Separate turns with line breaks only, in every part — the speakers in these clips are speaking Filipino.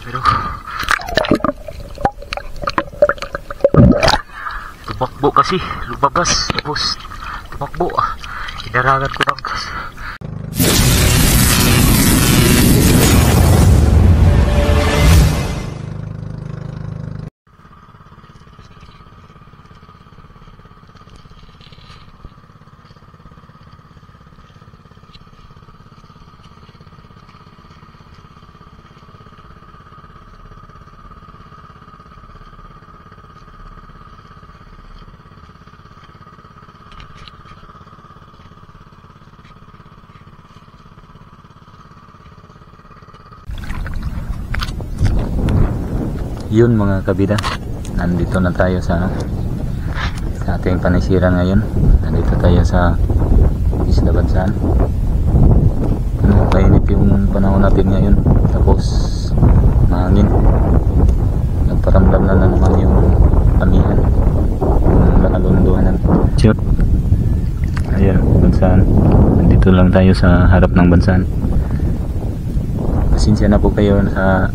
Pero tumakbo kasi, lumabas, tapos tumakbo. Inarangan ko ng gas. Yun mga kabida, nandito na tayo sa ating panisira ngayon. Nandito tayo sa Isla Bansan. Kainit yung panahon natin ngayon, tapos mahangin. Nagparamdam na naman yung amihan, yung nakalunduhanan. Sure. Ayan, Bansan. Nandito lang tayo sa harap ng Bansan. Pasensya na po kayo sa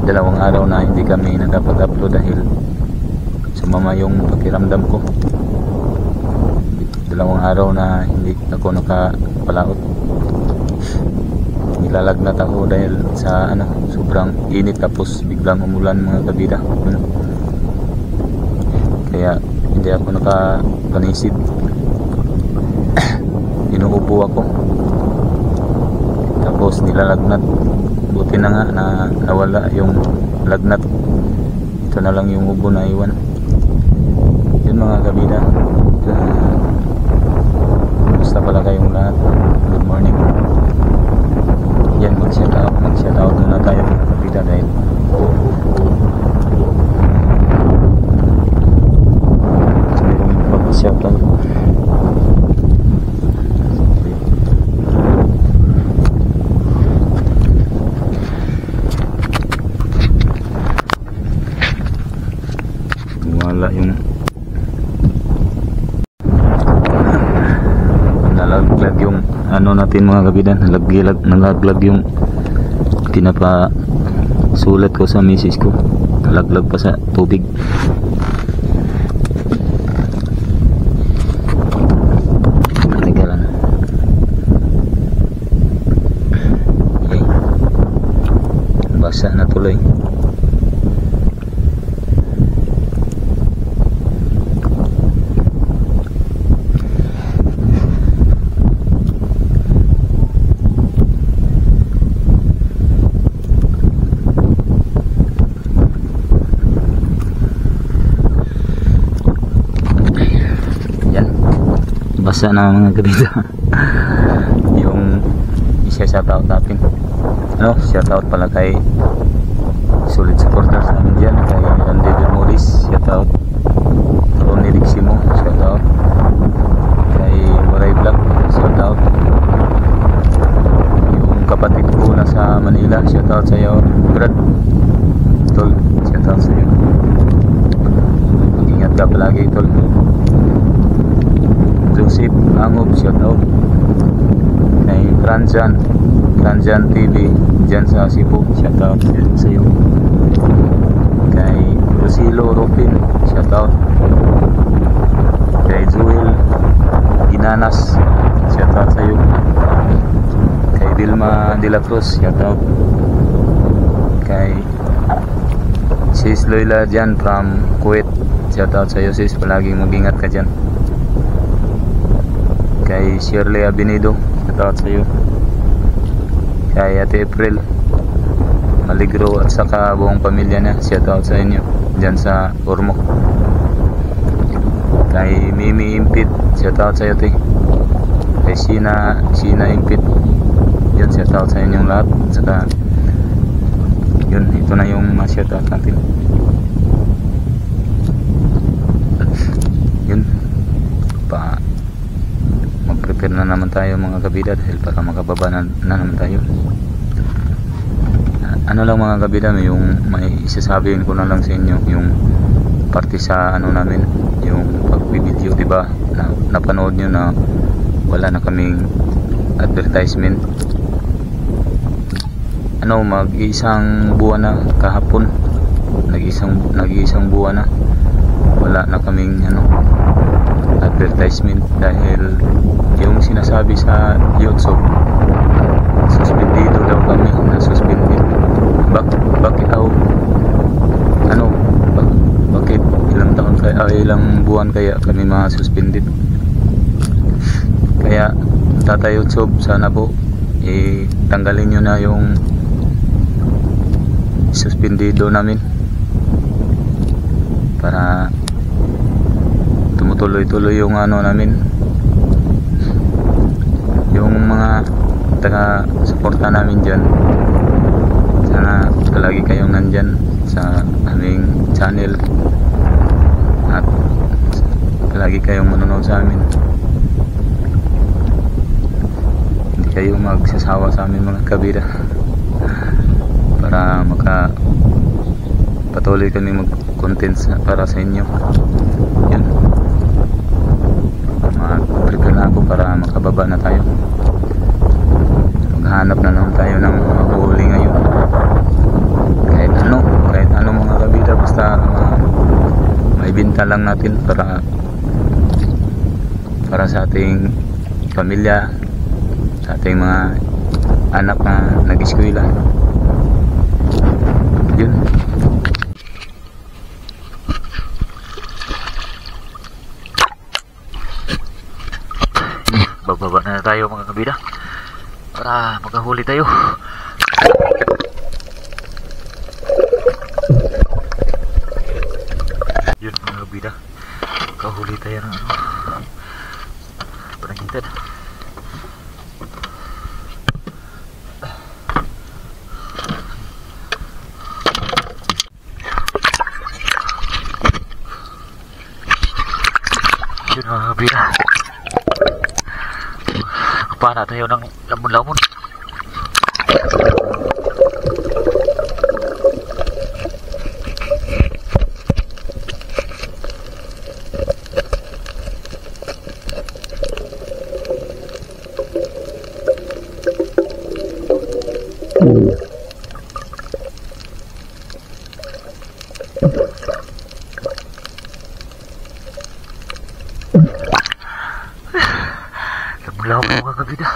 dalawang araw na hindi kami nakapag-upload dahil sumama yung pakiramdam ko. Dalawang araw na hindi ako nakapalaot. Nilalagnat ako dahil sa sobrang init, tapos biglang umulan mga kabida. Kaya hindi ako nakapanisid. Inuubo ako, tapos nilalagnat. Buti na nga na nawala yung lagnat. Ito na lang yung ubo na iwan. Yun mga kabida, basta pala kayong lahat. Good morning. Yan, mag-shout out muna tayo mga kabida dahil mag-shout out. Yung nalaglag yung natin mga kabidan, nalaglag yung sulat ko sa misis ko, nalaglag pa sa tubig. Teka lang. Okay. Basa na tuloy. Basa na mga kabida. Yung isa-shoutout natin, shoutout pala kay solid supporter sa amin dyan, kay Andy Bermudez, shoutout. Ronnie Diximo, shoutout. Kay Waray Vlog, shoutout. Yung kapatid ko na sa Manila, shoutout sa iyo Brad Tol, shoutout sa iyo. Mag-ingat ka palagi Tol. Joseph Angob, shoutout. Kay Franjan TV dyan sa Cebu, shoutout sa iyo. Kay Rosilo Rupin, shoutout. Kay Joel Ginanas, shoutout sa iyo. Kay Vilma De La Cruz, shoutout. Kay Sis Loila dyan from Kuwait, shoutout sa iyo sis, palaging mag-ingat ka dyan. Kay Shirley Abinido, shoutout sa iyo. Kay Ate April Maligro at saka buong pamilya niya, shoutout sa inyo dyan sa Ormoc. Kay Mimi Impit, shoutout sa iyo te. Kay Sina Impit, yan, shoutout sa inyong lahat. Saka yun, ito na yung ma-shoutout natin. Yun, mag-prepare na naman tayo mga kabida dahil para makababa na naman tayo. Ano lang mga kabida, yung may isasabihin ko na lang sa inyo, yung parte sa namin, yung pag-video, diba, na napanood nyo na wala na kaming advertisement. mag-isang buwan na kahapon. Nag-isang buwan na wala na kaming advertisement dahil yung sinasabi sa YouTube suspendido daw kami, na suspended. Bakit bakit ilang buwan kaya kami suspended? Kaya Tata YouTube, sana po tanggalin nyo na yung suspendido namin para tumutuloy-tuloy yung namin, yung mga taga-suporta namin dyan. Sana lagi kayong nandyan sa aming channel at lagi kayong manonood sa amin. Hindi kayo magsasawa sa amin mga kabida, para patuloy kami mag-contents para sa inyo. Yun, mag-prepare na ako para makababa na tayo. Maghanap na naman tayo ng mahuhuli ngayon, kahit ano mga kabida, basta maibenta lang natin para sa ating pamilya, sa ating mga anak na nag-eskwela. Yun. Bababa na tayo mga kabida para makahuli tayo. Yun mga kabida, makahuli tayo ng panangintad. Yun mga kabida, nakapana tayo ng lamon-lamon. Lamon-lamon mga kabida.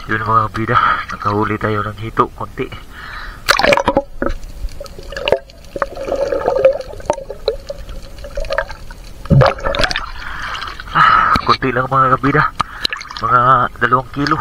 Yun mga kabida, nakahuli tayo ng hito konti. Konti lang mga kabida, mga 2 kilo.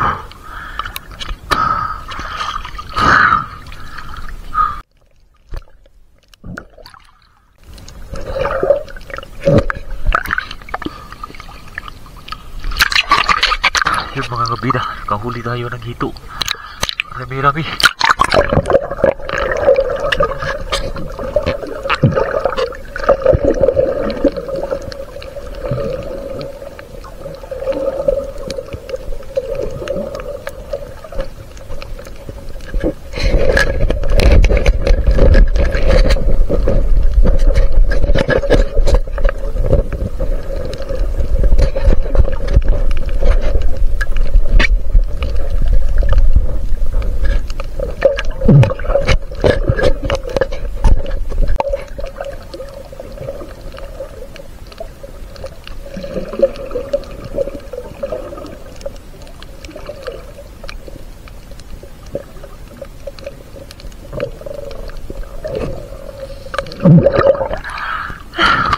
Yun mga kabida, nakahuli tayo ng hito. Rami-rami.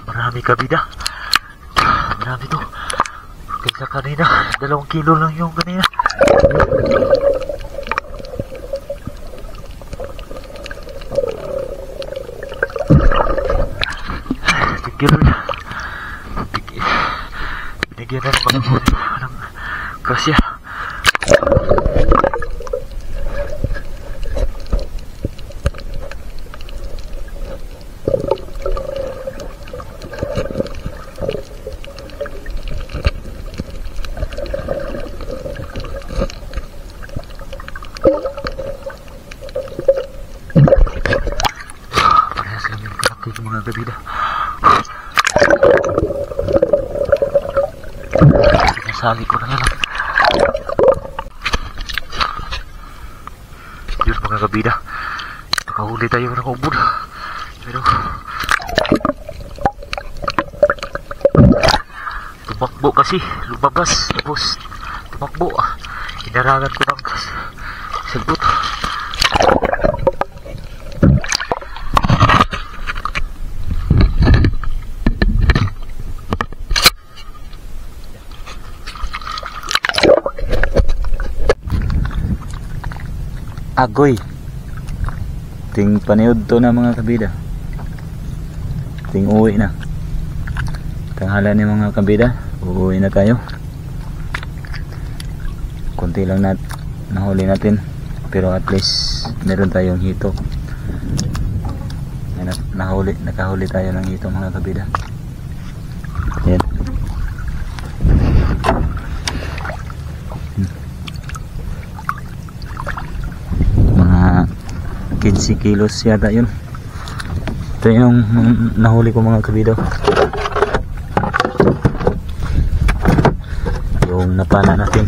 Marami kabida, marami to kaysa kanina. 2 kilo lang yung kanina. Thank you Lord, binigyan na ng kasya. Okay ko mga kabida. Sinasali ko na yan. Yun mga kabida. Nakahuli tayo ng ubod. Pero tumakbo kasi. Lumabas. Tapos tumakbo. Inarangan ko ng sagbot. Agoy. Ting paniod to na mga kabida. Ting uwi na. Tanghalan ni mga kabida. Uuwi na tayo. Kunti lang nahuli natin. Pero at least meron tayong hito. Nakahuli tayo ng hito mga kabida. Yan. Mga 15 kilos yata yun. Ito yung nahuli ko mga kabida. Yung napana natin.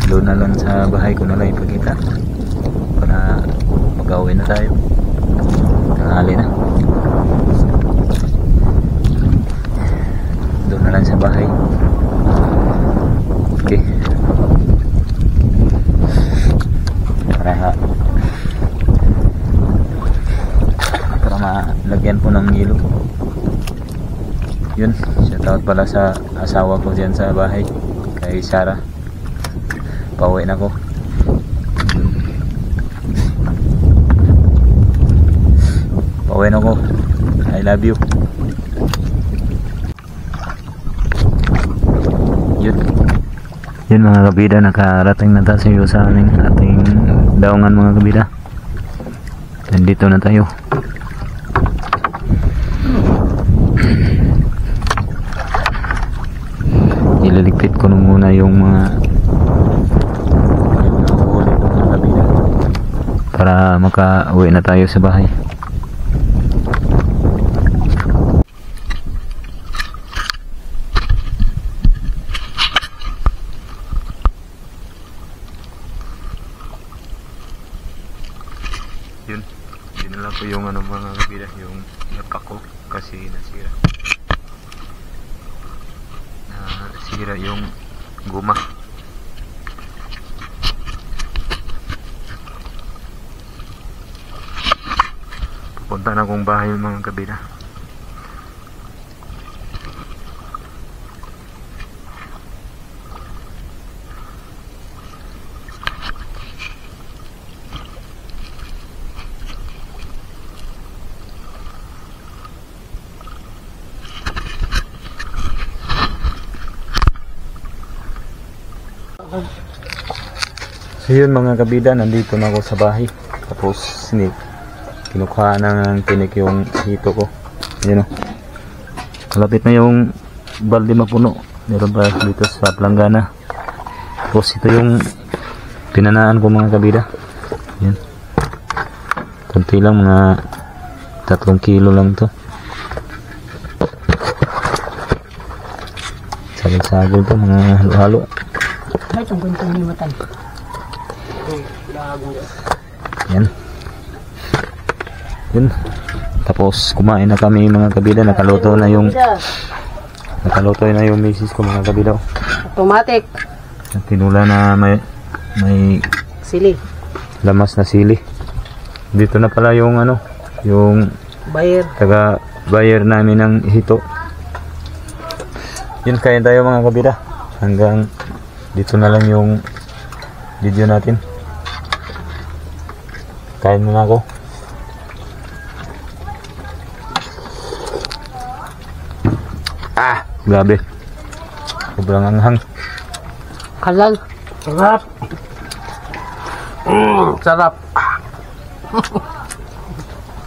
Doon na lang sa bahay ko na lang ipakita para mag-uwi na tayo. Tanghali na. Doon na lang sa bahay. Okay. Para malagyan po ng hilo. Yun, shoutout pala sa asawa ko dyan sa bahay, kay Sarah. Pauwi na ko. Pauwi na ko. I love you. Yun mga kabida, nakarating na tayo sa aming ating daungan mga kabida. Nandito na tayo. Ilaligpit ko muna yung mga para maka-uwi na tayo sa bahay. Yun, dinala ko yung mga kabida, yung yapak ko kasi nasira yung guma. Punta na akong bahay mga kabida. So yun mga kabida, nandito na ako sa bahay. Tapos kinukuha ng tinik yung hito ko. Yun o. Kalapit na yung balde mapuno. Meron pa dito sa planggana. Tapos ito yung pinanaan ko mga kabida. Yan. Kunti lang, mga 3 kilo lang to. Sagol-sagol to, mga halo-halo.
Ay, itong guntong himatan.
Yan. Yun. Tapos kumain na kami mga kabida. Nakaluto na yung misis ko mga kabida.
Automatic.
Tinula na may
Sili.
lamas na sili. Dito na pala yung yung taga buyer namin ng hito. Yun, kain tayo mga kabida. Hanggang dito na lang yung video natin. Kain muna ako. Grabe. Sobrang anghang.
Kalal. Sarap.
Sarap.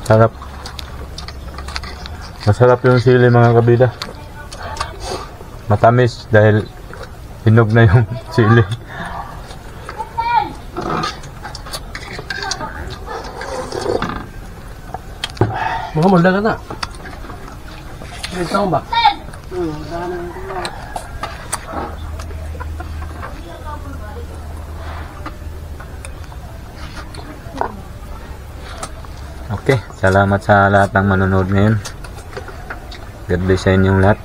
Sarap. Masarap yung sili mga kabida. Matamis dahil hinog na yung sili.
Mga mulda ka na. May taong ba?
Okay, salamat sa lahat ng manonood ngayon. God bless sa inyong lahat.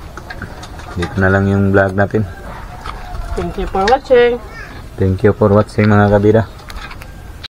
Dito na lang yung vlog natin.
Thank you for watching.
Thank you for watching mga kabida.